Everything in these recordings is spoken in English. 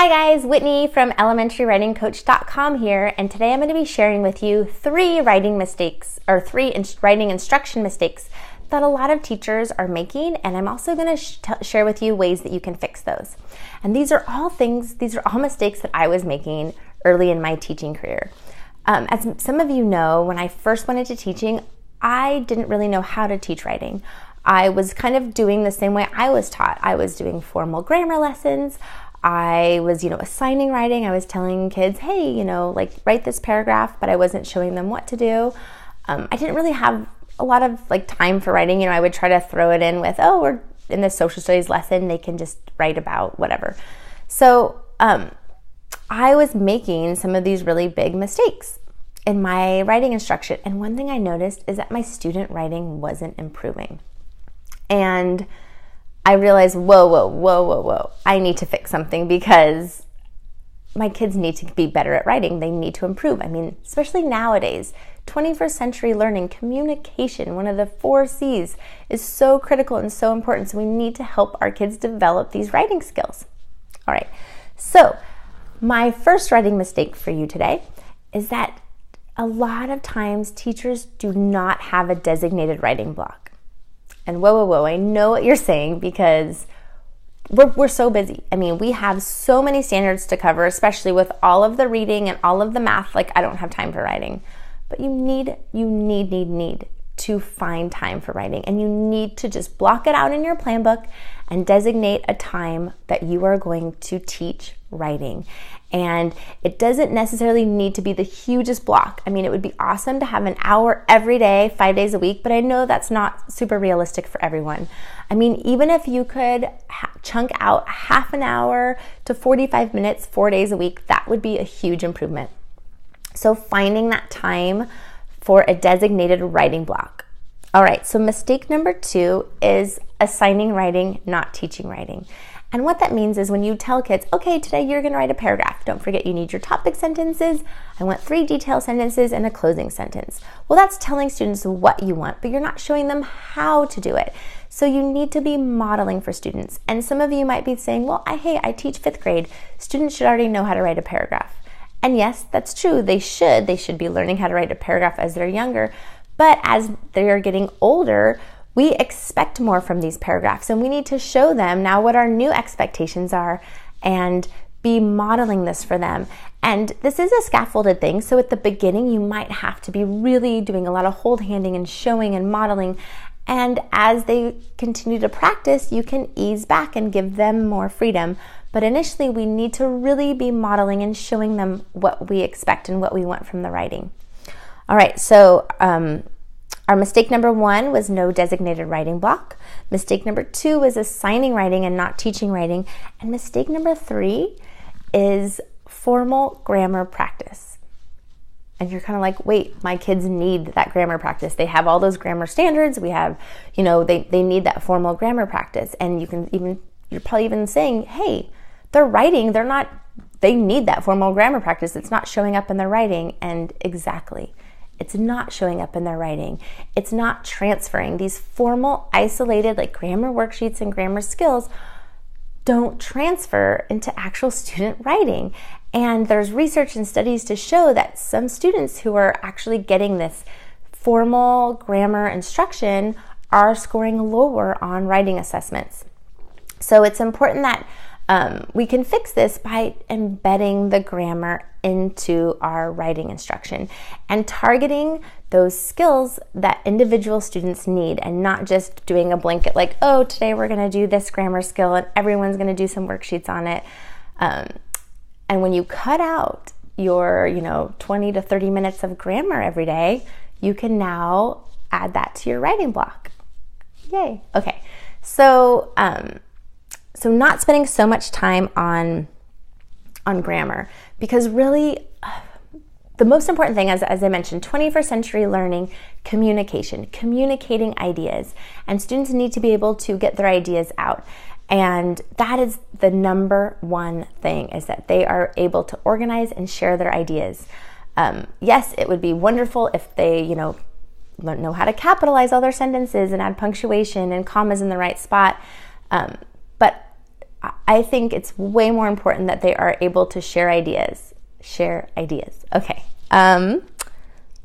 Hi guys, Whitney from elementaryWritingCoach.com here, and today I'm going to be sharing with you three writing instruction mistakes that a lot of teachers are making, and I'm also going to share with you ways that you can fix those. And these are all mistakes that I was making early in my teaching career. As some of you know, when I first went into teaching, I didn't really know how to teach writing. I was kind of doing the same way I was taught. I was doing formal grammar lessons. I was, assigning writing. I was telling kids, hey, write this paragraph, but I wasn't showing them what to do. I didn't really have a lot of time for writing. I would try to throw it in with, we're in the social studies lesson, they can just write about whatever. So I was making some of these really big mistakes in my writing instruction. And one thing I noticed is that my student writing wasn't improving. And I realized, whoa, I need to fix something because my kids need to be better at writing. They need to improve. Especially nowadays, 21st century learning, communication, one of the 4 C's, is so critical and so important. So we need to help our kids develop these writing skills. All right. So my first writing mistake for you today is that a lot of times teachers do not have a designated writing block. And whoa, I know what you're saying because we're so busy. we have so many standards to cover, especially with all of the reading and all of the math. I don't have time for writing. But you need to find time for writing. And you need to just block it out in your plan book and designate a time that you are going to teach writing. And it doesn't necessarily need to be the hugest block. It would be awesome to have an hour every day, 5 days a week, but I know that's not super realistic for everyone. Even if you could chunk out half an hour to 45 minutes, 4 days a week, that would be a huge improvement. So finding that time for a designated writing block. All right, so mistake number 2 is assigning writing, not teaching writing. And what that means is when you tell kids, okay, today you're going to write a paragraph. Don't forget you need your topic sentences. I want 3 detail sentences and a closing sentence. Well, that's telling students what you want, but you're not showing them how to do it. So you need to be modeling for students. And some of you might be saying, well, I teach 5th grade. Students should already know how to write a paragraph. And yes, that's true. They should be learning how to write a paragraph as they're younger. But as they're getting older, we expect more from these paragraphs, and we need to show them now what our new expectations are and be modeling this for them. And this is a scaffolded thing, so at the beginning you might have to be really doing a lot of hold-handing and showing and modeling, and as they continue to practice, you can ease back and give them more freedom. But initially we need to really be modeling and showing them what we expect and what we want from the writing. All right, so our mistake number 1 was no designated writing block. Mistake number 2 was assigning writing and not teaching writing. And mistake number 3 is formal grammar practice. And you're kind of like, wait, my kids need that grammar practice. They have all those grammar standards. We have, they need that formal grammar practice. And you're probably even saying, hey, they're writing, they need that formal grammar practice. It's not showing up in their writing. And exactly. It's not showing up in their writing. It's not transferring. These formal, isolated, grammar worksheets and grammar skills don't transfer into actual student writing. And there's research and studies to show that some students who are actually getting this formal grammar instruction are scoring lower on writing assessments. So it's important that we can fix this by embedding the grammar into our writing instruction and targeting those skills that individual students need, and not just doing a blanket today we're going to do this grammar skill and everyone's going to do some worksheets on it. And when you cut out your 20 to 30 minutes of grammar every day, you can now add that to your writing block. Yay. Okay. So not spending so much time on grammar, because really the most important thing, as I mentioned, 21st century learning, communicating ideas, and students need to be able to get their ideas out. And that is the number 1 thing, is that they are able to organize and share their ideas. Yes, it would be wonderful if they, know how to capitalize all their sentences and add punctuation and commas in the right spot. But I think it's way more important that they are able to share ideas. Okay. All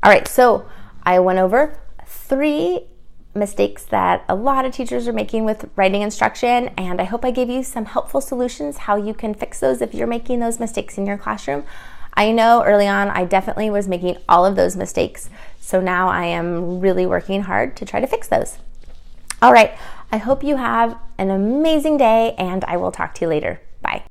right, so I went over 3 mistakes that a lot of teachers are making with writing instruction, and I hope I gave you some helpful solutions how you can fix those if you're making those mistakes in your classroom. I know early on I definitely was making all of those mistakes, so now I am really working hard to try to fix those. All right, I hope you have an amazing day, and I will talk to you later. Bye.